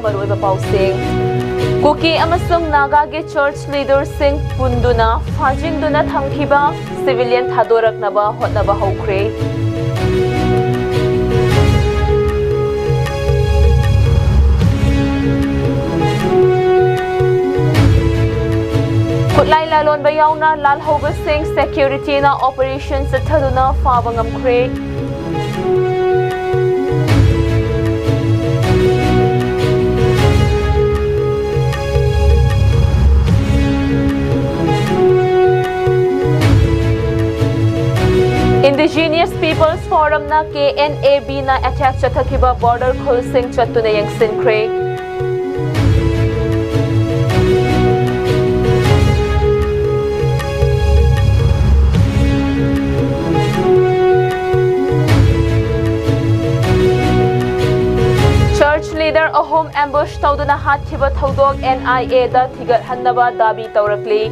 maruiba pausing. Kuki amasung Naga ge church leaders sing punduna fajing duna thangkiba civilian thadorak naba hotnaba hokre. Kutlai lalon bayauna lal hoba sing security na operations sa thaduna fabangam kre. Indigenous Peoples Forum na KNAB na attack chathakiba border khulsing chatuna yang sinkre. Church leader ahom ambush tawduna hatkiba tawdog NIA da thigat hannaba dabi tawrakli.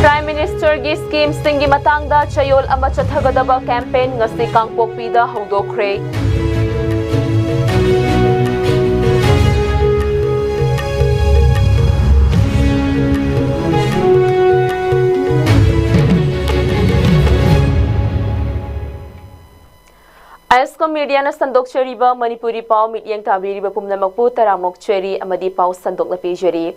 Prime Minister gi scheme singi matangda chayol ama chathagadaba campaign ngasi kangpokpida hawdokre. ISCOM media na sandok cheriba Manipuri pau mityang tabiriba pumnamakpu taramok cheri amadi pau sandok na pejeri.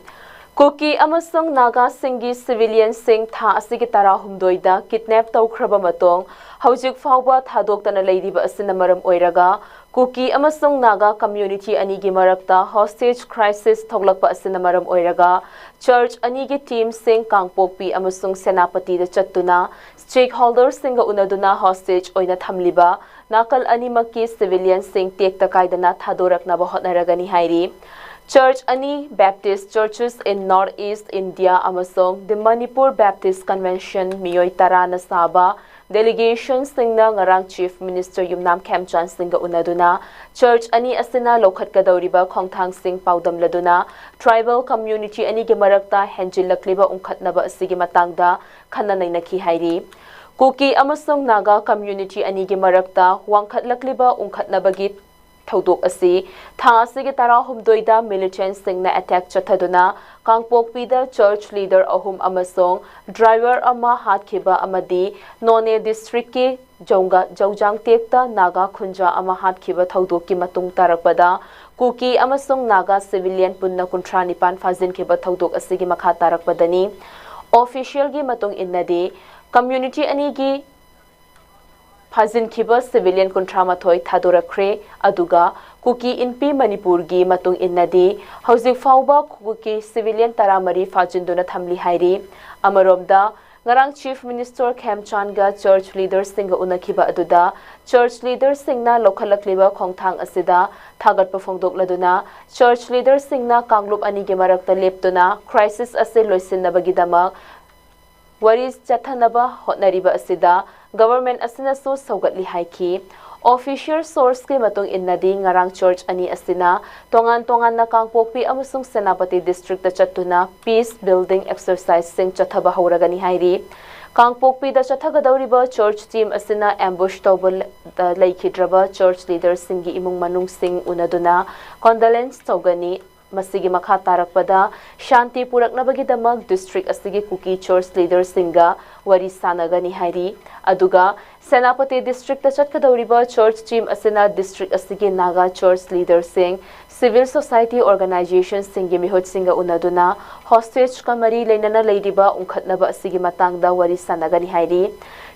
Kuki amasung Naga singi civilian sing tha asigi tara humdoida kidnap tawkraba matong hawjik fawba thadokta na leidiba asina maram oiraga Kuki amasung Naga community anigi marakta hostage crisis thoglakpa asina maram oiraga church anigi team sing kangpokpi amasung senapati da chattuna stakeholders singa unaduna hostage oina thamliba nakal animaki civilian sing tekta kaidana thadorak na bahotnaragani hairi. Church ani Baptist churches in Northeast India amasong the Manipur Baptist Convention miyoi tara na saba delegation singna ngarang Chief Minister Yumnam Khemchan singa unaduna church ani asina lokhat kadawriba khongthang sing paudam laduna tribal community ani ge marakta henjilakliba ungkhatnaba asigi matangda khananai nakhi hairi. Kuki amasong Naga community ani ge marakta wangkhatlakliba ungkhatnabagi Thaudok asi tha asigi tara humdoida militant singna attack chathaduna kangpokpida church leader ahum amasong driver ama hatkhiba amadi none district ki jaujang tekta Naga khunja ama hatkhiba thaudok ki matung tarakpada Kuki amasong Naga civilian punna kuntra nipan fazin khiba thaudok asigi makha tarakpadani official gi matung innadi community ani gi Fazin kiba civilian kontramathoi thadorakre aduga Kuki inpi Manipur gi matung innadi hauzik fawba Kuki civilian taramari fajinduna thamli hairi amaromda ngarang Chief Minister Khemchan ga church leaders singa unakhiba aduda church leaders singna lokhalakliba khongthang asida thagat pafongdok laduna church leaders singna kanglup ani ge marakta leptuna crisis ase loisinnabagidamak waris chathanaba hotnariba asida government asina so saugatli haiki official source ke matung innadi ngarang church ani asina tongan na kangpokpi amasung senapati district ta chattuna peace building exercise sing chathaba hauragani hairi kangpokpi da chathagadawriba church team asina ambush tobal laikhidraba church leaders singi imung manung sing unaduna condolence togani masigi makha tarakpada shanti puraknabagidamak district asigi Kuki church leaders singa wari sanagani hairi aduga senapati district ta chatkadawriba church team asina district asigi Naga church leaders sing civil society organizations singi mihot singa unaduna hostage kamari leinana leidiba ungkhatnaba asigi matangda wari sanagani hairi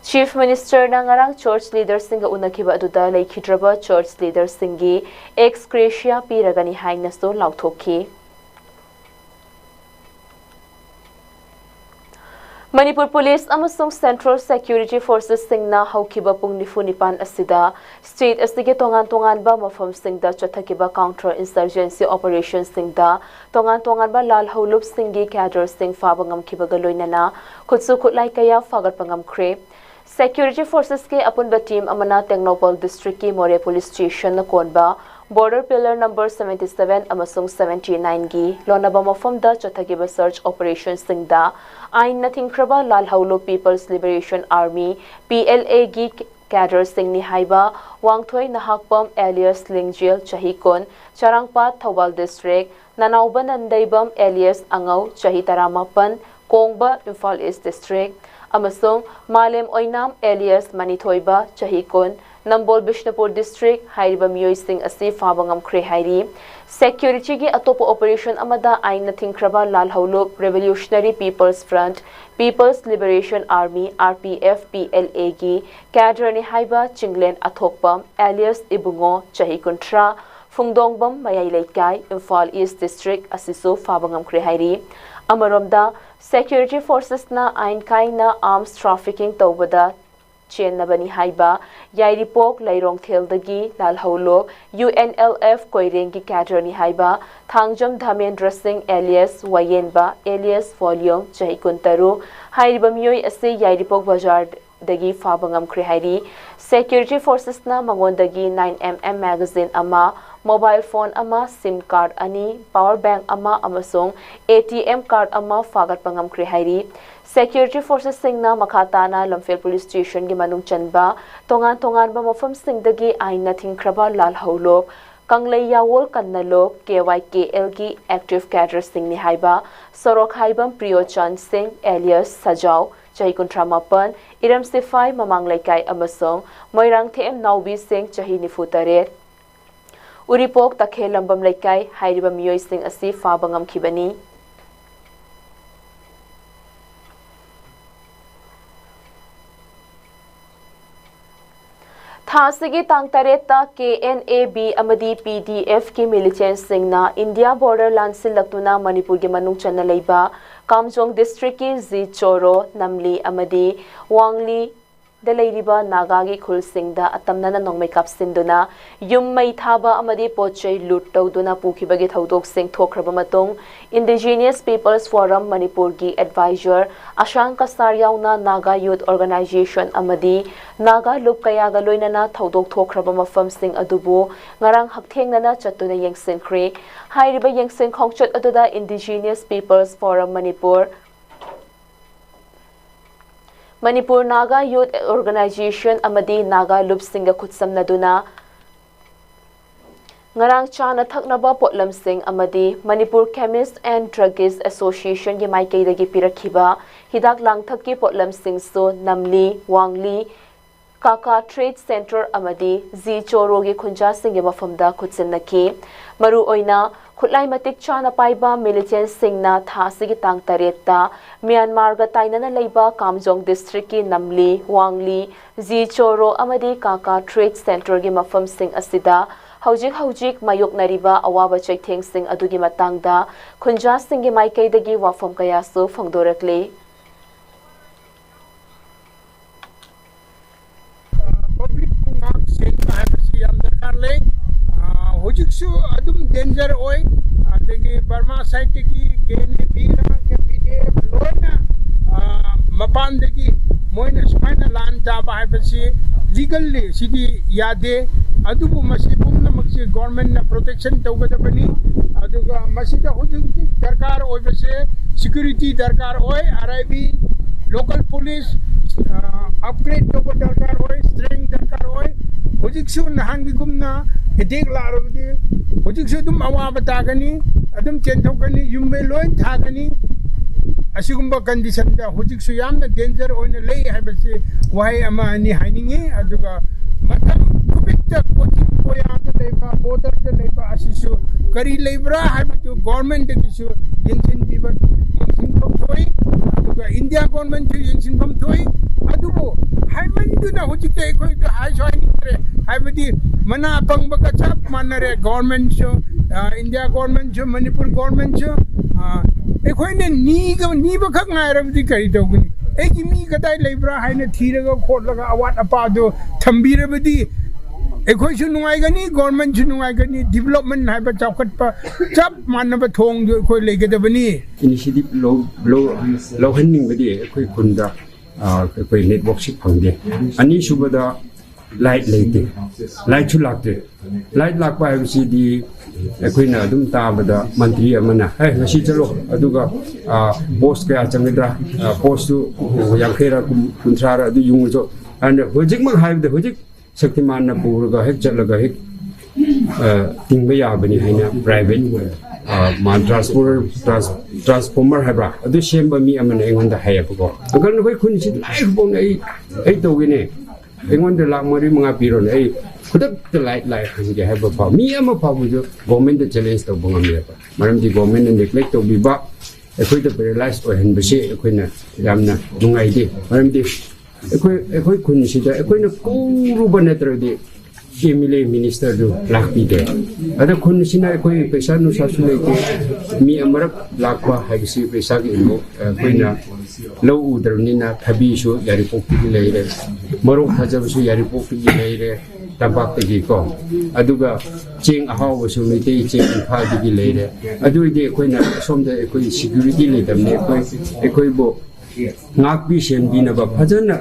Chief Minister na ngarang church leaders singa unakhiba aduda laikhidraba church leaders singi ex gratia piragani haina so lauthokhi Manipur Police amasung Central Security Forces singna haukiba pung nifunipan asida state asige tongan ba mafam singda chathakiba counter insurgency operations singda tongan ba lal holup singi cadre sing fabangam kiba galoinana khutsu khutlai kaya fagat pangam kre Security Forces ke apunba team amana Technopol district ki More police station na konba border pillar number 77 amasung 79 gi lonaba mafamda chathagiba search operation singda ain nathing kraba lalhaulo people's liberation army PLA gi cadre singni haiba wangthoi nahakpam alias lingjel chahikon charangpat thawal district nanauban andaibam alias angau chahi taramapan kongba Imphal East district amasung malem oinam alias manithoiba chahikon Nambol Bishnupur district hairiba miyoi sing asi fabangam kre hairi security gi atopo operation amada ain nathing kraba lalhaulo revolutionary people's front people's liberation army RPF PLA gi cadre ni haiba chinglen athokpam alias ibungo chahi kuntra phungdongbam mayai laikai Imphal East district asiso fabangam kre hairi amaromda security forces na ain kaina arms trafficking tawbada Chen Nabani Haiba, Yairipok, Lairong Theldagi, Lalhaulo, UNLF, Koirengi Kadrani Haiba, Thangjam Dhamendra Singh, alias Wayenba, alias Volume, Chahikuntaru, Hairibamyoi Ase, Yairipok Bajar Dagi, Fabangam Krihairi, Security Forces na Mangondagi 9mm magazine ama, mobile phone ama, SIM card ani, power bank ama, amasong, ATM card ama, Fagat Pangam Krihairi, Security Forces singna makhatana Lamphel Police Station gi manung chanba tongan ba mafam singdagi aina thingkraba lalhaulok kanglei yawol kannalok KYKL gi active cadre singni haiba sorok haibam Priyochan Singh alias Sajau chahi kuntramapan iram sifai mamang laikai amasong moirang them naubi Singh chahi nifutaret uripok takhe lambam laikai hairiba miyoi sing asi fabangam khibani Thasigi Tangtareta KNAB amadi PDF ki militants singna India border lansil laktuna Manipur gi manung channa leiba Kamjong district ki Zi Choro Namli amadi Wangli Dalairiba Naga gi khul singda atamna na nongmai kapsinduna yum mai thaba amadi pochai loot tawduna pukhibagi thaudok sing thokraba matong Indigenous Peoples Forum Manipur gi advisor Ashang Kasar yauna Naga Youth Organization amadi Naga lup kayaga loinana thaudok thokraba mafam sing adubu ngarang hakthengnana chatuna yengsinkre hairiba yengsin khongchat aduda Indigenous Peoples Forum Manipur Naga Youth Organization amadi Naga Lup Singa Khutsam Naduna Ngarang Chana Thaknaba Potlam Singh amadi Manipur Chemist and Druggist Association gi maikei dagi pirakhiba hidak langthak ki Potlam Singh so Namli Wangli Kaka Trade Center amadi Zi Choro gi khunja singge mafamda khutsinaki maru oina Khutlai matik chana paiba militant singna thasigi tang tareta Myanmar ga tainana leiba Kamjong district ki Namli Wangli Zi Choro amadi Kaka Trade Center gi mafam sing asida Haujik mayok nariba awaba chaitheng sing adugi matangda khunja singge maikei dagi wafam kaya so phangdorakle public kungak sen bahasi am darkar le hojiksu adum danger oi adagi Burma side ki kene bira ke pdf loina mapan dagi moina smaina lan ta bahasi legally sigi yade adubu masi pumna maksi government na protection tawgadabani aduga masida hojik darkar oi base security darkar oi RIB local police upgrade to darkar oi strength darkar oi hojiksu nahangi gumna hedik larabdi hojiksu dum awa batagani adum chentokani yumbe loin thagani asigumba condition da hojiksu yamna danger oina lei habase wai ama ani hainingi aduga matam kubikta coaching koya ta leiba border ta leiba asisu kari leibra habatu government kisu yengsin biba yengsin thoi aduga India government yengsin bam thoi adubo haimanduna hojikta ekoi to hai soini tre habadi mana apang baka chap manare government so India government so Manipur government so ekoi ne ni bakak ngairabdi kari tawguni eki mi kadai leibra haina thiraga khotlaga awat apa do thambirabadi ekoi su nungai gani government su nungai gani development haiba chapkat pa chap manaba thong jo ekoi legadabani initiative low handling badi ekoi khunda ekoi network sik phangde ani subada light laite light chu lakte light lakpa habsidi akoina adum tabada mantri amana hey ngasi chalo aduga post kaya changidra post tu yankhera kunthara adu yungjo and hojik mang haibde hojik shaktiman na purga hek chalaga hek tingba yabani haina private man transformer habra adu shemba mi amana engonda hayapko agal no khun si lai bon ai to gine engonda la mari mga piro ai kudak the light hange have a mi ama pabu jo government the challenge to bunga mi ba maram di government ne neglect to bi ba ekoi to paralyze or hen bese ekoi na yamna nungai di maram di ekoi kun si da ekoi na kuru banatra di Emile minister do lakpi de ada kun sina ekoi pesa nu sasu leke mi amarak lakwa habisi pesa gi mo koina lo udarni na thabi su yari pokti gi leire maro khajab su yari pokti gi leire tabak gi ko aduga ching ahaw su mi te ching pha gi leire adu de koina somda ekoi security le damne ekoi bo ngak bi sem bi na ba phajana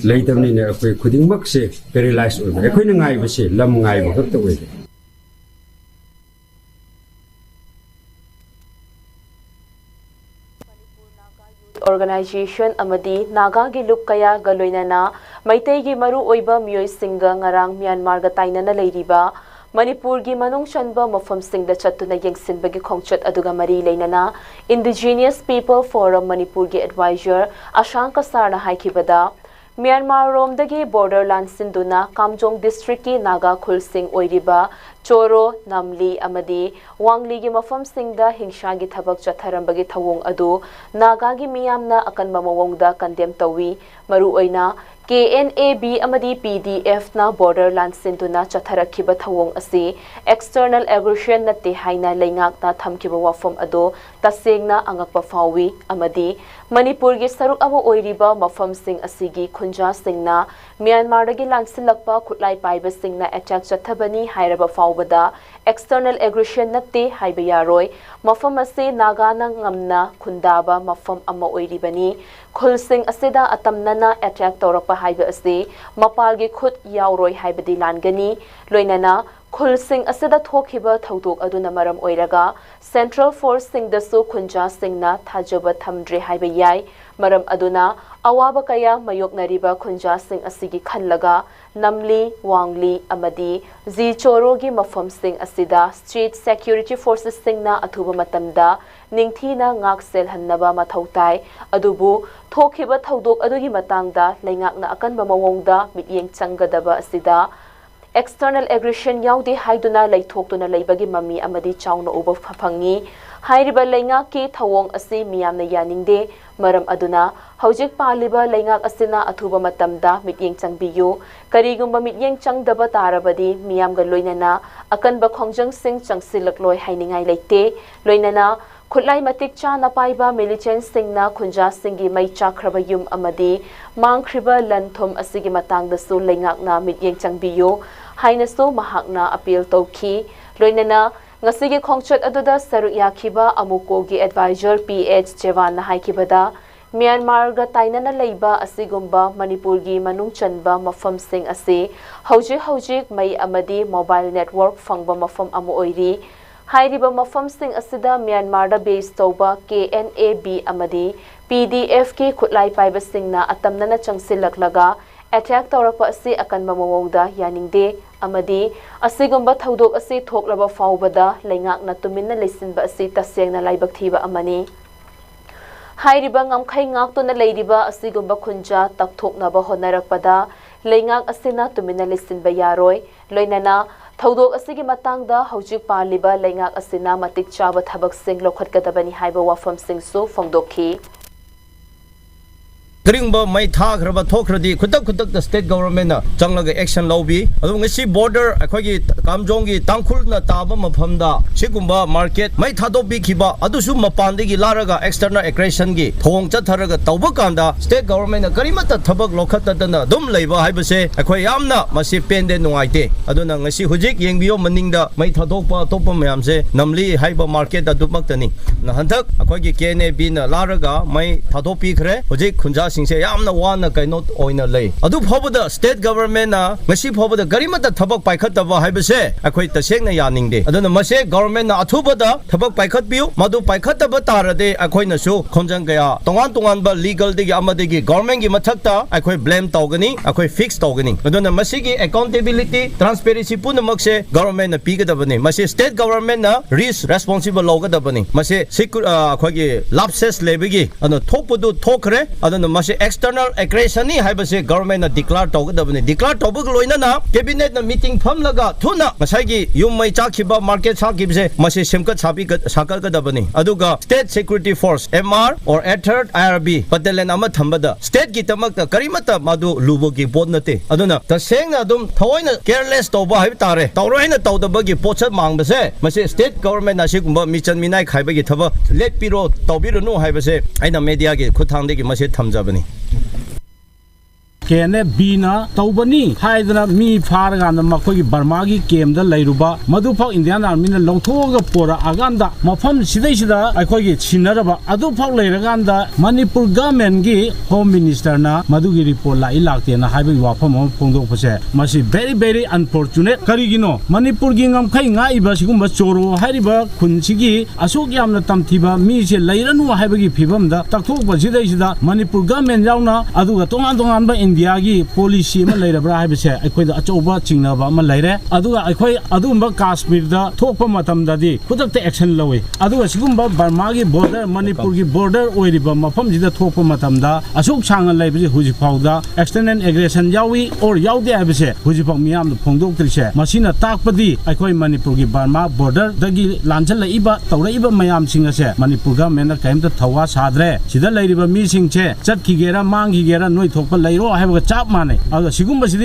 leitamni ne akoi khudingmak se paralyze oi akoi na ngai ba se lam ngai ba khak to oi organization amadi naga gi lup kaya galoinana maitai gi maru oiba miyoi singa ngarang Myanmar ga tainana leiriba Manipur gi manung chanba mafam singda chatuna yengsinba gi khongchat aduga mari leinana Indigenous People Forum Manipur gi advisor Ashanka Sarna haikibada Myanmar romdagi borderland sinduna Kamjong district ki naga khulsing oiriba Choro Namli amadi Wangli gi mafam singda hingsha gi thabak chatharambagi thawong adu naga gi miyamna akan mamawongda condemn tawi maru oina KNAB amadi PDF na borderland sinduna chatharakhiba thawong asi external aggression nate haina leingak na thamkiba wafam ado tasengna angakpa fawi amadi Manipur gi saruk amo oiriba mafam sing asigi khunja singna Myanmar dagi lansilakpa khutlai paiba singna attack chathabani hairaba fawbada external aggression nate haiba yaroi mafam ase naga na ngamna khundaba mafam ama oiribani khulsing aseda atamnana attack torapa haiba ase mapalgi khut yauroi haibadi langani loinana khulsing aseda thokhiba thaudok aduna maram oiraga central force singdasu khunja singna thajaba thamdre haiba yai maram aduna awaba kaya mayoknariba khunja sing asigi khallaga namli wangli amadi zi chorogi mafam sing asida street security forces singna athuba matamda ningthina ngak sel hannaba mathautai adubu thokhiba thaudok adugi matangda leingakna akanba mawongda mityeng changadaba asida external aggression yaudi haiduna leithokuna leibagi mami amadi chawna uba phangi hairiba leingak ki thawong asi miyamna yaningde maram aduna hojik paliba leingak asina athuba matamda mityeng changbiyu karigumba mityeng changdaba tarabadi miyamga loinana akanba khongjang sing changsilakloi hainingai leite loinana Khutlai matik cha na paiba militant singna khunja singi mai chakraba yum amadi mangkhriba lanthom asigi matangda su leingakna mityeng changbiyo hainasu mahakna appeal tawki loinana ngasigi khongchat aduda saru yakhiba amuko gi advisor PH Jewan na haikibada Myanmar ga tainana leiba asigumba Manipur gi manung chanba mafam sing ase hojik mai amadi mobile network fangba mafam amu oiri Hairiba mafam sing asida Myanmar da base toba KNAB amadi PDF ki khutlai paiba singna atamnana changsilaklaga attack tawrakpa asi akan mamawongda yaningde amadi asigumba thaudok asi thoklaba fawbada leingakna tuminna leisinba asi tasengna laibak thiba amani Hairiba ngamkhai ngaktuna leiriba asigumba khunja takthoknaba honarakpada leingak asina tuminna leisinba yaroi loinana Thaudok asigi matangda hojik paliba leingak asina matik chaba thabak sing lokhatkadabani haiba wafam sing su phongdokhi Kringba mai tha khraba thokhradi khutak the state government na changlaga action lobby adu ngasi border akhogi kamjong gi tangkhul na taba maphamda sigumba market mai thado bi khiba adu su mapandegi laraga external aggression gi thong chatharaga tawba kanda state government na karimata thabak lokhatadana dum leiba haibase akhoi yamna masi pende nuaite aduna ngasi hujik yengbiyo maningda mai thadokpa topa mayamse namli haiba market adu maktani na handak akhogi KNAB na laraga mai thadopi khre hujik khunja सिंसे यामना वाना कइनो ओइना लei adu phobada state government na ngasi phobada garimata thabak paikhataba haibase akhoi tasengna yaningde aduna mase government na athubada thabak paikhat biu madu paikhataba tarade akhoi na su khonjang kaya tongan ba legal degi amadegi government gi mathakta akhoi blame tawgani akhoi fix tawgani aduna masigi accountability transparency punamakse government na pigadabani mase state government na risk responsible logadabani mase akhoi gi lapses lebegi anu thokpudu thokre aduna mase external aggression ni haibase government na declare tawgadabani declare tawbug loina na cabinet na meeting famlaga thuna masagi yum mai chakhiba market sakibse mase semkat sabi sakalgadabani aduga state security force MR or third IRB battalion ama thambada state gi tamak karimata madu lubo gi bod nate aduna taseng adum thoina careless tawba hai tare tawroina tawdaba gi pochat mangbase mase state government na sigumba michan minai khaiba gi thaba let piro tawbirunu haibase aina media gi khuthang de gi mase thamjabani केने बीना तौबनी हाइदना मी फारगान मखोगी बर्मागी केमदा लैरुबा मधुफा Indian army ने लौथोगा पोरा आगांदा मफम सिदैसिदा अखोगी छिनरबा अदुफा लैरगांदा Manipur government गी home minister ना मधुगी report लाई लाक्तेना हाइबी वाफम फोंदोकपसे मसी very unfortunate करिगिनो Manipur गी ngमखै ngai सिगुम चोरो हाइरिबा खुनसिगी असोक यामना तमथिबा मी से लैरनु हाइबगी फिबमदा तखथोकबा सिदैसिदा Manipur government यावना अदुगा तोंगान India की policy में लेरब्रा है अखोद अचौबा चिंगनबा अमा लेरे अदुगा अखोय अदुगुंबा काश्मीर दा थोकपा मतमदादी खुदक्ता एक्शन लवे अदुगा सिगुंबा बर्मा की बॉर्डर मणिपुर की बॉर्डर ओइरिबा मफम जिदा थोकपा मतमदा अशोक सांगन लेबजे हुजि फाउदा एक्सटर्नल एग्रेशन यावी और याउदे हाबसे हुजि फाउ मियाम फोंदोक्त्रिसे मसिना ताकपदी अखोय मणिपुर की बर्मा बॉर्डर दगी लांचल इबा तौरइबा मयाम सिंगसे मणिपुर गवर्नमेंट कैमता थवा साद्रे सिदा लेरिबा मी सिंगसे चटखिगेरा मांगिगेरा नोय थोकपा लेरो चाप माने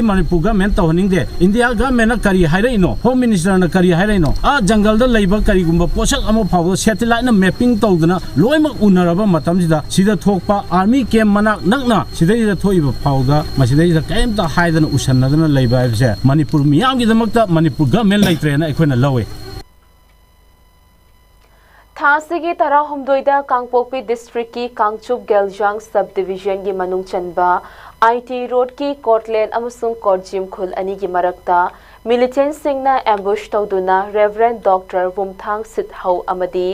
मणिपुर गवर्नमेंट तौहनिंगदे इंडिया गवर्नमेंट करी हाइरइनो होम मिनिस्टर न करी हाइरइनो जंगल द लैब करीगुंबा पोषक अमो फाव सैटेलाइट न मैपिंग तौदना लोइमक उनरबा मतमजिदा सिदा थोकपा आर्मी कैम्प मनाक नकना सिदैदा थोइबा फावदा मसिदैदा कैमता हाइदना उसन्नदना लैबा हाइबसे मणिपुर मियामगी दमकता मणिपुर गवर्नमेंट लैत्रेना अखोइना लवे थासिगी तरा हमदोइदा कांगपोकपी डिस्ट्रिक्ट की कांगचुप गेलजांग सब डिवीजन की मनुंग चनबा IT रोड की कोटलैंड अमसुंग कोटजिम खुल अनि की मरकता मिलिटेंट सिंगना एम्बुश तौदुना रेवरेंड डॉक्टर वुमथांग सिटहौ अमदी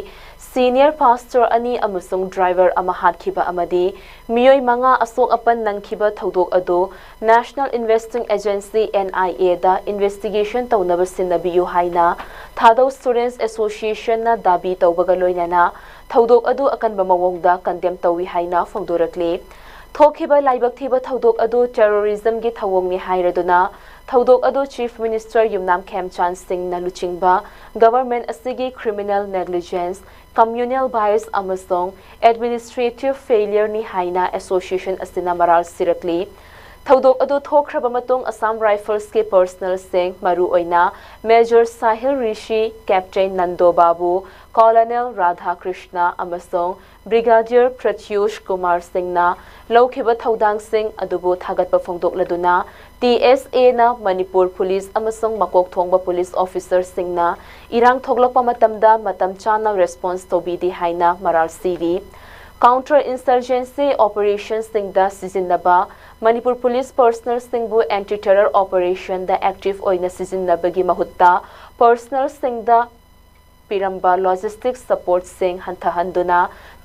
सीनियर पास्टर अनि अमसुंग ड्राइवर अमा हातखिबा अमदी मियोय मंगा असोक अपन नंगखिबा थौदोक अदो नेशनल इन्वेस्टिंग एजेंसी NIA दा इन्वेस्टिगेशन तौनब सिनबियु हाइना थादो स्टूडेंट्स एसोसिएशन ना दाबी तौबगा लोइनाना थौदोक अदो अकनबा मवोंगदा कंडेम तौवी हाइना फोंदोरकले थोखिबा लाइबक थिबा थौदोक अदो टेररिज्म गी थवोंगनि हाइरदुना थौदोक अदो चीफ मिनिस्टर युमनाम खेमचांद सिंह ना लुचिंगबा गवर्नमेंट असिगी क्रिमिनल नेग्लिजेंस कम्युनल बायस अमसोंग एडमिनिस्ट्रेटिव फेलियर नि हाइना एसोसिएशन असिना मराल सिरकली थौदोक अदो थोखरबा मतोंग असम राइफल्स के पर्सनल सिंह मरु ओइना major Sahil Rishi captain Nando Babu colonel Radha Krishna अमसोंग ब्रिगेडियर प्रत्युष कुमार सिंहना लौखिबा थौदांग सिंह अदुबो थागतबा फोंदोकलदुना TSA ना मणिपुर पुलिस अमसोंग मकोक थोंगबा पुलिस ऑफिसर सिंहना इरांग थोगलकपा मतमदा मतम चाना रेस्पॉन्स तोबीदी हाइना मराल सीरी काउंटर इंसर्जेंसी ऑपरेशन सिंगदा सिजिनबा मणिपुर पुलिस पर्सनल सिंगबु एंटी टेरर ऑपरेशन दा एक्टिव ओइना सिजिनबगी महुत्ता पर्सनल सिंगदा पिरंबा लॉजिस्टिक्स सपोर्ट सिंह हंथहंदुना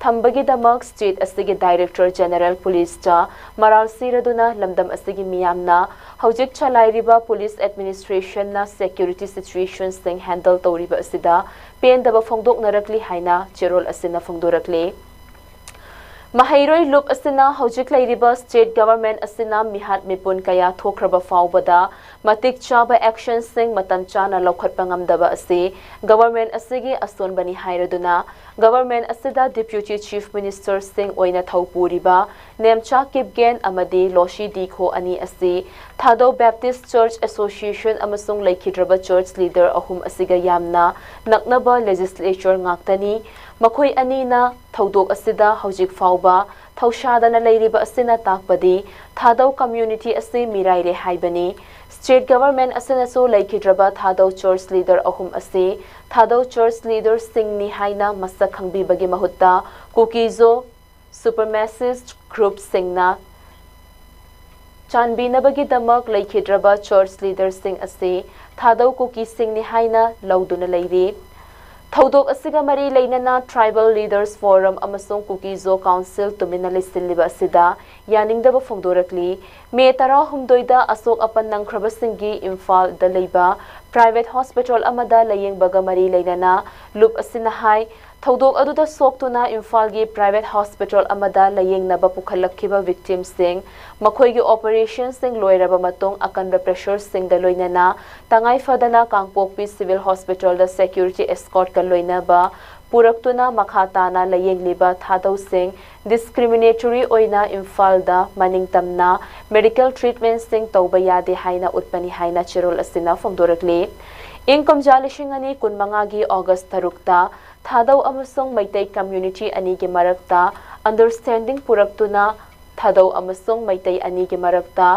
थंबगी दमक स्टेट असिगी डायरेक्टर जनरल पुलिस चा मराल सिरदुना लमदम असिगी मियामना हौजिक चलाइरिबा पुलिस एडमिनिस्ट्रेशन ना सिक्योरिटी सिचुएशन सिंह हैंडल तौरिबा असिदा पेंदबा फोंदोकनरकली हाइना चेरोल असिना फोंदोरकले महैरोई लुप असिना हौजिक लैरिबा स्टेट गवर्नमेंट असिना मिहात मिपुन कया थोखरबा फाउबदा मतिक चाबा एक्शन सिंह मतम चाना लौखटपा ngamdaba असे गवर्नमेंट असिगी असोनबनी हाइरदुना गवर्नमेंट असिदा डिप्यूटी चीफ मिनिस्टर सिंह ओइना थौपुरिबा नेमचा किपगेन अमदी लोशी दिखो अनि असे थादो बैप्टिस्ट चर्च एसोसिएशन अमसुंग लैखिद्रबा चर्च लीडर अहुम असिगा यामना नकनबा लेजिस्लेचर ngakतनी मखोई अनीना थौदोक असिदा हौजिक फाउबा थौशादना लैरिबा असिना ताकपदी थादो कम्युनिटी असे मिराइले हाइबनी स्टेट गवर्नमेंट असिनसो लैखिद्रबा थादो चर्च लीडर अहुम असे थादो चर्च लीडर सिंह नि हाइना मसक खंगबीबगी महुत्ता Kuki-Zo supremacist groupsingna chanbinabagidamag laikhidraba church leadersing ase thadau kuki singni haina lauduna leiri Thodok asiga mari leinana Tribal Leaders Forum amasong Kukizo Council tumina lisiliba asida yaningdaba fongdorakli me tara humdoida asok apan nangkhrabasinggi Imphal da leiba private hospital amada layengbaga mari leinana loop asina hai Thodok aduda soktuna Imphal gi private hospital amada layengnaba pukhalakhiba victims sing makhoigi operations sing loiraba matong akanba pressure sing da loinana tangai fadana Kangpokpi civil hospital da security escort ka loinaba puraktuna makhatana layengliba thadau sing discriminatory oina Imphal da maningtamna medical treatment sing tauba yade haina utpani haina chirol asina fongdorakli Income jalishingani kunmangagi August tarukta thadau amasong maitai community ani gi marakta understanding puraktuna thadau amasong maitai ani gi marakta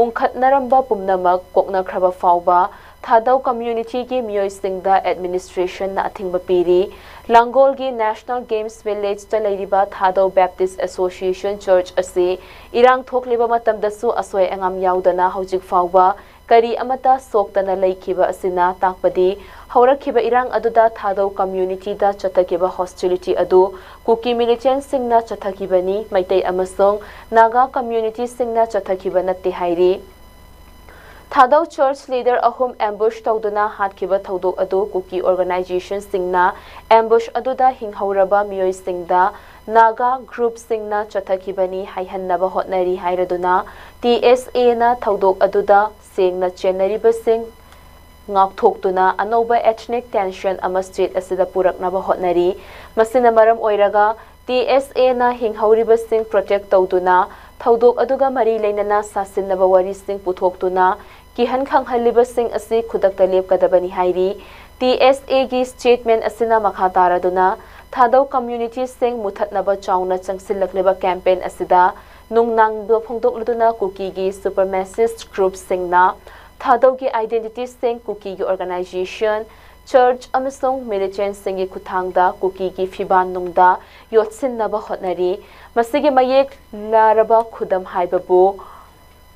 ungkhatnaramba pumnamak kokna khraba fawba thadau community gi miyoi singda administration na athingba piri Langol gi National Games Village ta leiriba thadau Baptist Association Church ase irang thokliba matamdasu asoi angam yaudana hojik fawba kari amata soktana laikhiba asina takpadi haurakhiba irang aduda thadau community da chathakiba hostility adu kuki militant singna chathakibani maitai amasong naga community singna chathakiba natte hairi Thadau church leader ahum ambush tauduna hatkiba thodok adu kuki organization singna ambush aduda hinghauraba miyoi singda Naga group singna chathakibani haihannaba hotnari hairaduna TSA na thodok aduda singna chenariba sing ngakthokduna anoba ethnic tension ama state asida puraknaba hotnari masina maram oiraga TSA na hinghauriba sing protect tauduna thodok aduga mari leinana sasinaba wari sing puthokduna kihan khanghalliba sing asi khudakta lepkadabani hairi TSA gi statement asina makhataraduna Thadau community sing muthatnaba chauna changsillakleba campaign asida nungnang do phongdokladuna kuki gi supremacist group singna Thadau gi identity sing kuki gi organization church amasong militant singi kuthangda kuki gi fiban nungda yotsinnaba hotnari masigi mayek laraba khudam haibabu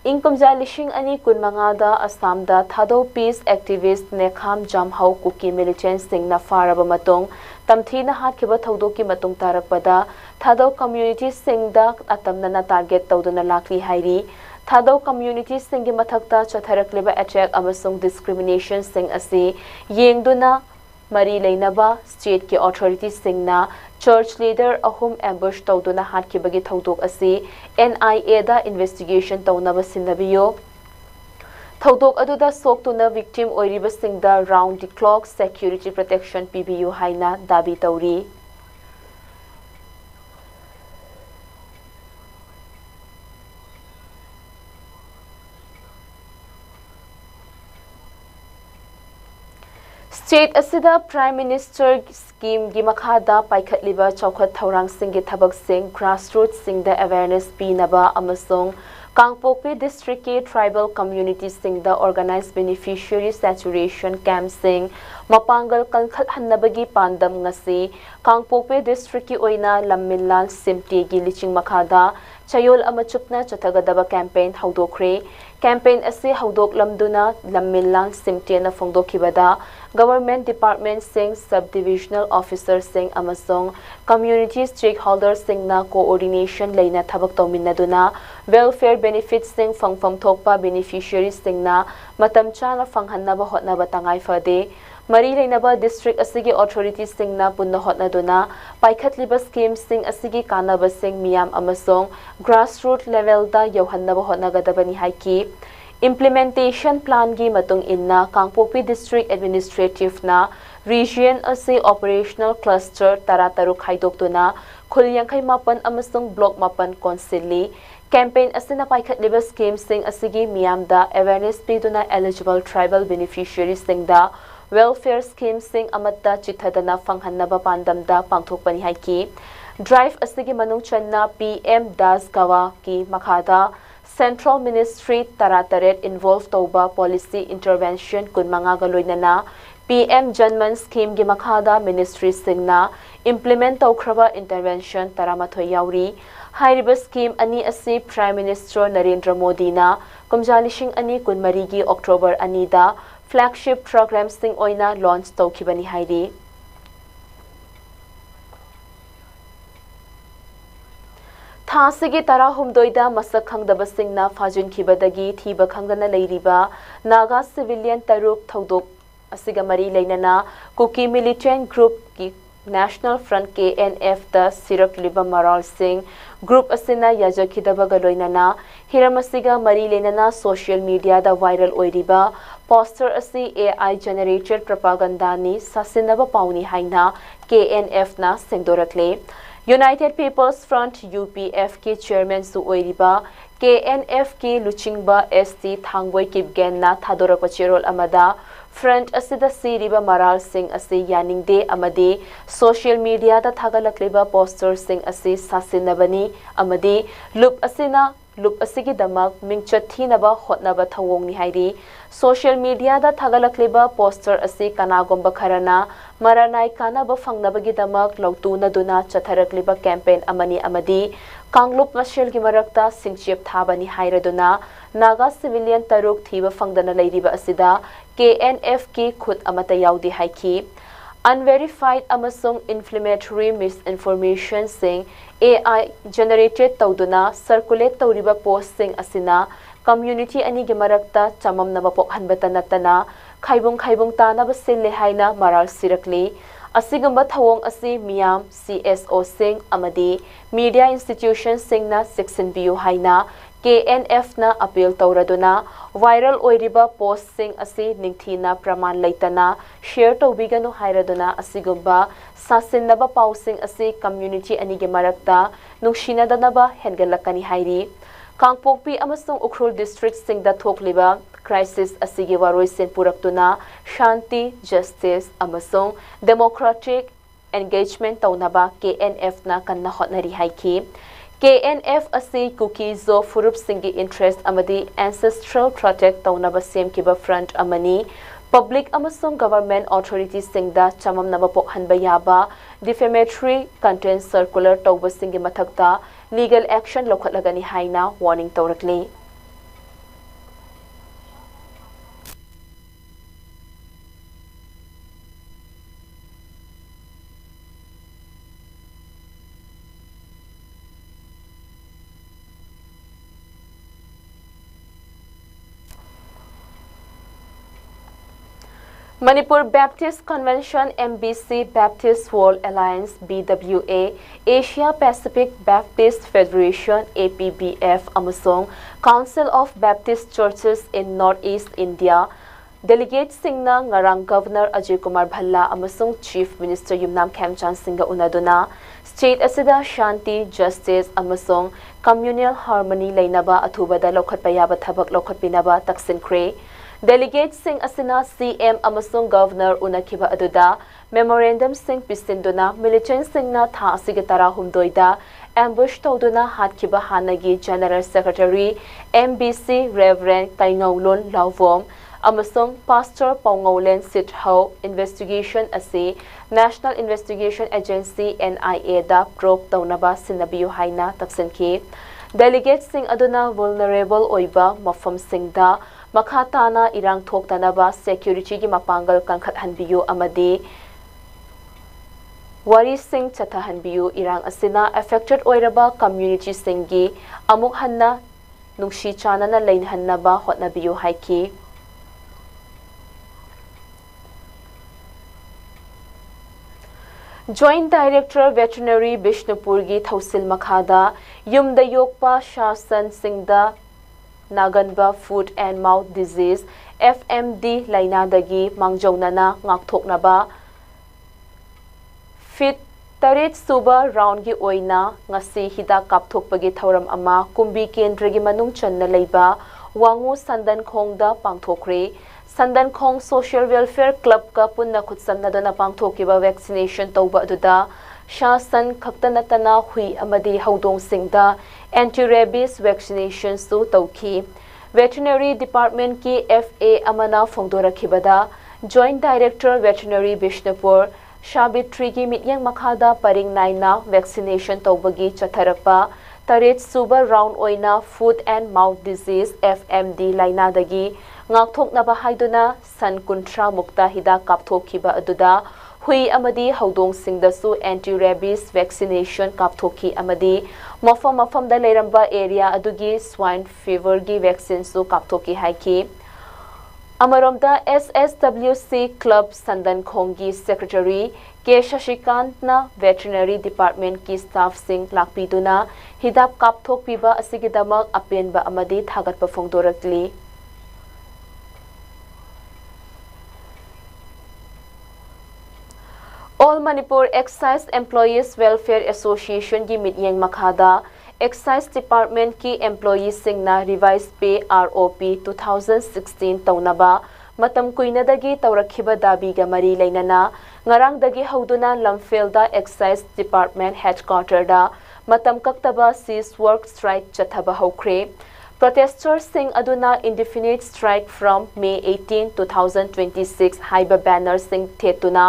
Income lishing ani kunmangada Assamda Thadau peace activist Nekham Jamhau kuki militant singna faraba matong tamthina hatkiba thodoki matung tarakpada Thadau community singda atamnana target tawduna lakli hairi Thadau community singi mathakta chatharakliba attack amasung discrimination sing asi yengduna mari leinaba state ki authority singna church leader ahum ambush tawduna hatkibagi thodok asi NIA da investigation tawnaba sinabiyo Thodok aduda soktuna victim oiriba singda round the clock security protection PBU haina dabi tauri State asida Prime Minister scheme gi makhada paikhatliba chawkhat thorang singi thabak sing grassroots singda awareness pinaba amasong Kangpokpi district ki tribal community singda organized beneficiary saturation camp sing mapangal kalkhat hannabagi pandam ngasi Kangpokpi district ki oina lammilal simti gi liching makhada chayol amachupna chathagadaba campaign hawdokre campaign ase hawdok lamduna lammilal simti na phongdokhibada government department sing subdivisional officer sing amasong community stakeholders sing na coordination leina thabak tawminnaduna welfare benefits sing fangfam thokpa beneficiaries sing na matam chana fanghannaba hotnaba tangai fade mari leinaba district asigi authorities sing na punna hotnaduna paikhatliba schemes sing asigi kanaba sing miyam amasong grassroots level da yohannaba hotnagadabani haiki Implementation plan gi matung inna Kangpokpi district administrative na region ase operational cluster tarataruk haidokduna khulyankhai mapan amasung block mapan constantly campaign asina paikhatliba scheme sing asigi miyamda awareness piduna eligible tribal beneficiaries singda welfare scheme sing amatta chithadana fanghannaba pandamda pangthokpani haiki drive asigi manung channa PM Das Gawa ki makhada Central Ministry Tarataret involved toba policy intervention kun mga galoy na PM Janman Scheme gi makhada Ministry singna implement tawkhraba intervention taramathoy yauri hairiba scheme ani asi Prime Minister Narendra Modi na kumjalishing ani kunmari gi October ani da flagship program sing oina launch tawkhibani hairi Thasigi tara humdoida masak khangdaba singna fajun khibadagi thiba khangdana leiriba Naga civilian taruk thodok asiga mari leinana Kuki militant group ki National Front KNF da sirak liba Maral Singh group asina yajakidaba galoinana hiramasiga mari leinana social media da viral oiriba poster asi AI generated propaganda ni sasinaba pauni haina KNF na sengdorakle United People's Front UPF के chairman su oiriba KNF की luchingba ST thangboy kibgen na thadora pachirol amada front asida siriba Maral Singh asi yaningde amade social media da thagalakleba poster Singh asi sasinabani amade loop asigi damak mingchathina hotnaba thawongni hairi social media da thagalakleba poster asi kanagomba kharana maranai kanaba fangnabagi damak lautuna duna chatharakliba campaign amani amadi Kanglup Mashel gi marakta singchep thabani hairaduna Naga civilian taruk thiba fangdana leiriba asida KNF ki khut amata yaudi haiki unverified amasung inflammatory misinformation sing AI generated tawduna circulate tawriba post sing asina community ani gi marakta chamam na bapok hanbata natana khaibung ta na basille haina Maral sirakli asigamba thawong asi miyam CSO sing amadi media institution sing na section view haina KNF na appeal tawraduna viral oiriba post sing asi ningthina praman leitana share tawbiganu hairaduna asigamba sasinaba pausing asi community ani ge marakta nungshina danaba hengalakani hairi Kangpokpi amasung Ukhrul district sing da thokliba crisis asigi waroi sen puraktuna shanti justice amasung democratic engagement taunaba KNF na kanna hotnari haiki KNF asi Kuki zo furup singi interest amadi ancestral protect taunaba sem kiba front amani public amasung government authorities singda chamam naba pokhan bayaba defamatory content circular tawba singi mathakta legal action lokhatlagani haina warning tawrakli Manipur Baptist Convention MBC Baptist World Alliance BWA Asia Pacific Baptist Federation APBF amasong Council of Baptist Churches in Northeast India Delegate Singna ngarang Governor Ajay Kumar Bhalla amasong Chief Minister Yumnam Khemchand Singha unaduna State asida Shanti Justice amasong Communal Harmony lainaba athubada lokhatpayaba thabak lokhatpinaba taksinkhre Delegate Singh asina CM amasung Governor unakiba aduda memorandum Singh pisinduna militant Singh na tha asige tara humdoida ambush tawduna hatkiba hanagi General Secretary MBC Reverend Taingaulon Lauvom amasung Pastor Paungaulen Sitho investigation asi National Investigation Agency NIA da probe tawnaba sinabiyo haina taksinki Delegate Singh aduna vulnerable oiba mafam Singhda Makhatana irang thoktanaba security gi mapangal kankhat hanbiyu amadi Wari Singh chatha hanbiyu irang asina affected oiraba community singgi amuk hanna nungshi chanana lein hannaba hotnabiyu haiki Joint Director Veterinary Bishnupurgi Thausil Makhada Yumda Yokpa Shasan Singda Naganba Foot and Mouth Disease FMD lainadagi mangjawnana ngakthoknaba fit tarit suba round gi oina ngasi hida kapthokpagi thoram ama kumbi kendragi manung channa leiba wangu sandan khongda pangthokre sandan khong social welfare club ka punna khutsanna dana pangthokiba vaccination tawba duda shasan khaktanatana hui amadi haudong singda anti-rabies vaccination su tawki Veterinary Department ki FA amana phongdora khibada Joint Director Veterinary Bishnupur Shabitri ki mityang makhada paring naina vaccination tawbagi chatharakpa taret suba round oina foot and mouth disease FMD laina dagi ngakthoknaba haiduna san kuntra mukta hida kapthokhiba aduda hui amadi haudong singdasu anti-rabies vaccination kapthokhi amadi mafam da leiramba area adugi swine fever gi vaccine su kapthokhi haiki Amaromda SSWC Club Sandan Khongi Secretary K. Shashikant na Veterinary Department ki staff sing lakpiduna hidap kapthok piba asigidamak apenba amadi thagat pa phongdorakli All Manipur Excise Employees Welfare Association ki mityang makhada Excise Department ki employees singna revised pay ROP 2016 taunaba matam kuina dagi tawrakhiba dabi ga mari lainana ngarang dagi hauduna lamfelda Excise Department headquarter da matam kaktaba cease work strike chathaba hokre protesters sing aduna indefinite strike from May 18 2026 haiba banner sing thetuna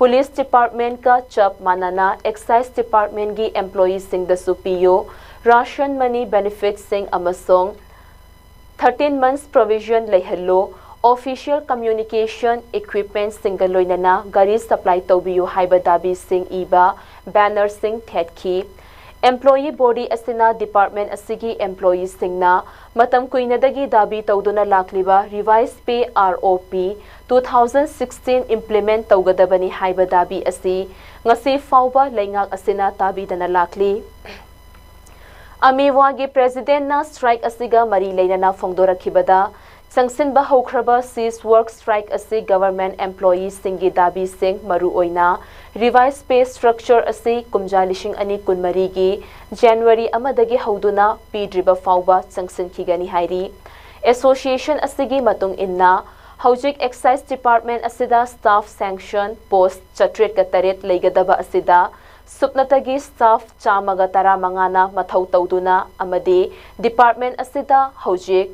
Police Department ka chap manana Excise Department gi employees sing da supiyo Ration money benefits sing amasong 13 months provision lehello official communication equipment singaloinana gari supply tobiyo haiba dabi sing iba banner sing thetki employee body asina department asigi employees singna matam kuinadagi dabi tawduna lakliba revised pay ROP 2016 implement tawgadabani haiba dabi asi ngasi fawba leingak asina tabi dana lakli Amiwagi President na strike asiga mari leina phongdorakhibada sangsinba hokraba cease work strike asi government employees singi dabi sing maru oina revised pay structure asi kumjalising ani kunmari gi January amadagi hauduna pidriba fawba sangsin khigani hairi association asigi matung inna Haujik Excise Department asida staff sanction post chatret kataret leigadaba asida Supnatagi staff chamaga tara mangana mathau tawduna amadi department asida haujik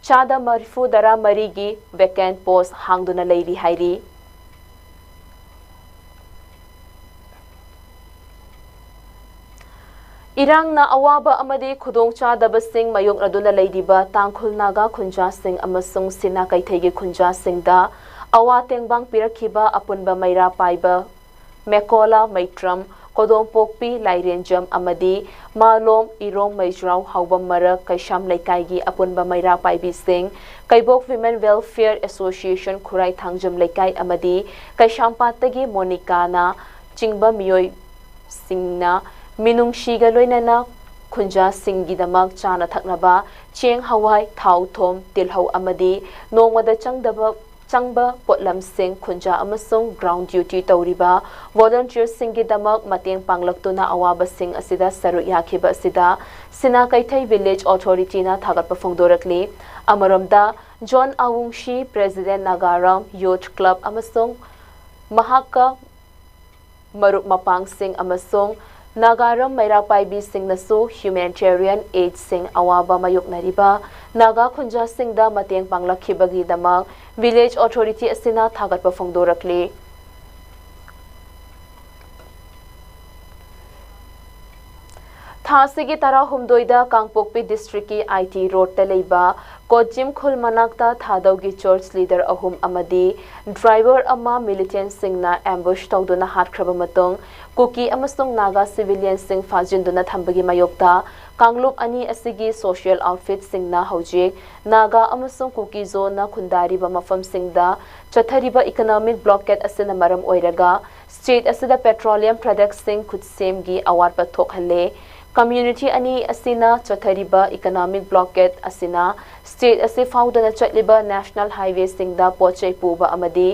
chada marifu dara marigi vacant post hangduna leiri hairi Irang na awaba amadi khudong chadaba sing mayong aduna leidiba tangkhul naga khunja sing amasung sina kaithegi khunja singda awateng bang pirakhiba apunba maira paiba Mekola Maitram Kodong Pokpi Lairenjam Amadi Malom Irong Maijrao Haubam Mara Kaisham Laikai Apunba Maira Paibi Singh Kaibok Women Welfare Association Kurai Thangjam Laikai Amadi Kaisham Patagi Monikana Chingba Miyoi Singna Minung Shiga Loinana Kunja Singhi Damak Chana Thaknaba Cheng Hawai Thau Thom Tilhau Amadi Nongwada Changba Potlam Singh Kunja Amasung ground duty tawriba volunteer singgi damak mateng panglaktuna awaba sing asida saru yakhiba asida sina kaithai village authority na thagat phongdorakli amaramda John Awungshi President Nagaram Youth Club amasung Mahaka Marup Mapang Singh amasung Nagaram Mairapai B Singh nasu humanitarian aid sing awaba mayuk nariba Naga Kunja Singh da mateng panglakhibagi damak village authority asina thagat phongdorakli Thasigi tara humdoida Kangpokpi district ki IT road talaiba Kojim Khul Manakta Thadaugi church leader ahum amadi driver ama militant singna ambush tawduna hatkraba matong Kuki amasung Naga civilian sing fajinduna thambagi mayokta Kanglup ani asigi social outfit singna haujik Naga amasung Kuki zone na khundariba mafam singda chathariba economic blockade asina maram oiraga state asida petroleum products sing kutsem gi awar pa thokhalle Community ani asina chathariba economic blockade asina state ase faudana chatliba national highway singda pochai puba amadi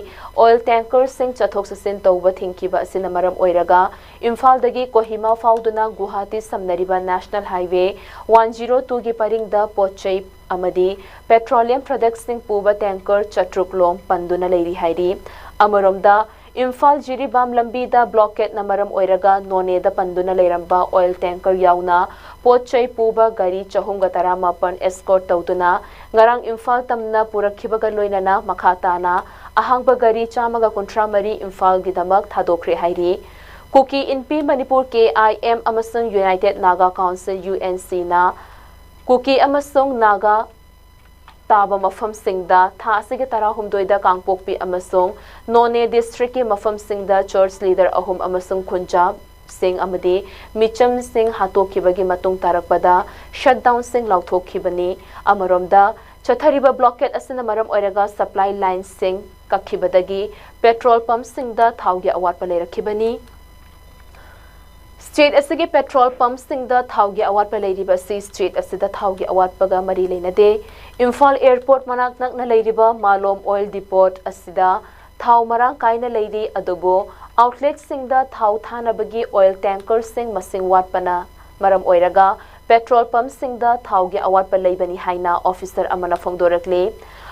oil tanker sing chathok sasin tawba thingkiba asina maram oiraga Imphal dagi Kohima fauduna Guwahati samnariba national highway 102 gi paringda pochai amadi petroleum products sing puba tanker chatruklom panduna leiri hairi Amaromda Imphal Jiribam Lambida blockade na maram oiraga none da panduna leiramba oil tanker yauna pochai puba gari chahumga taramapan escort tautuna ngarang Imphal tamna purakhibaga loinana makhatana ahangba gari chamaga kontramari Imphal gidamak thadokre hairi Kuki Inpi Manipur KIM amasung United Naga Council UNC na Kuki amasung Naga Taba mafam singda tha asige tara humdoida kangpokpi amasung none district ki mafam singda church leader ahum amasung khunjab sing amadi micham sing hatokhibagi matung tarakpada shutdown sing lauthokibani amaromda chathariba blockade asina maram oiraga supply line sing kakhibadagi petrol pump singda thaugi awat palerakibani State asige petrol pump singda thaugi awat paleiriba si state asida thaugi awat paga mari leinade Imphal airport manak nak na leiriba Malom oil depot asida thau marang kaina leiri adubo outlet singda thau thana bagi oil tanker sing masing wat pana maram oiraga petrol pump singda thaugi awat pa leibani haina officer amana phongdorakle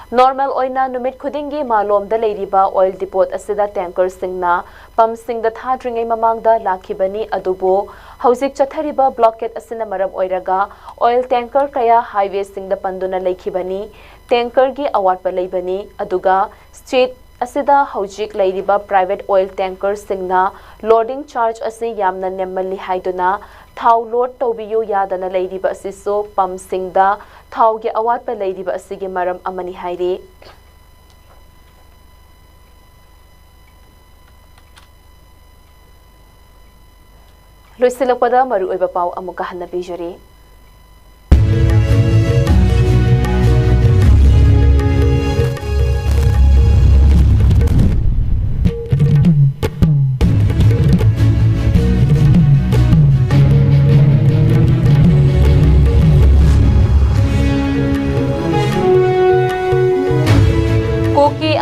Normal oina numit khudingi Malom da leiriba oil depot asida tanker singna pump singda thadringai mamangda lakhibani adubo hauzik chathariba blockade asina maram oiraga oil tanker kaya highway singda panduna leikhibani tanker gi awat pa leibani aduga state asida hauzik leiriba private oil tanker singna loading charge asi yamna nemmalli haiduna thau load tobiyo yadana leiriba asiso pump singda thau gi awat pa leiriba asigi maram amani hairi Loisilakpada maru oiba pau amuka hanna bijari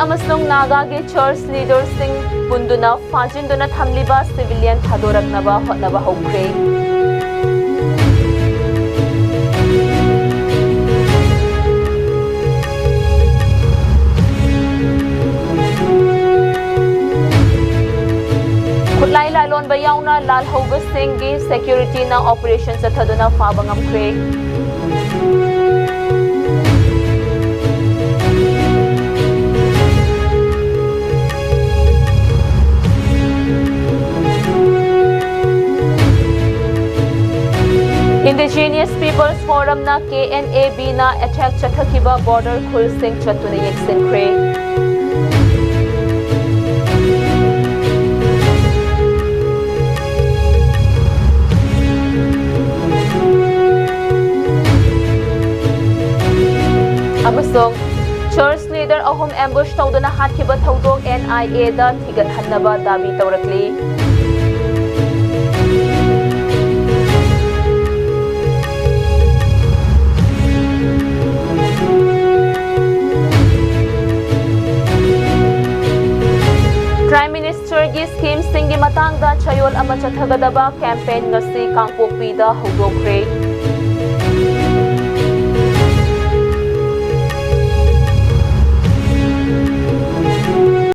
amasung naga ge church leaders sing punduna fajinduna thamliba civilian thadoraknaba hotnaba hokre khutlai lailon bayauna lal hoba sing ge security na operations athaduna fabangam kre Indigenous Peoples Forum na KNAB na attack chathakiba border khul sing chatuna yeksin kre amasong church leader ahom ambush tawduna hatkiba tawdok NIA da thigat hannaba dabi tawrakli Prime Minister gi scheme singi matangda chayol ama chathagadaba campaign ngasi kangpokpi da hudokre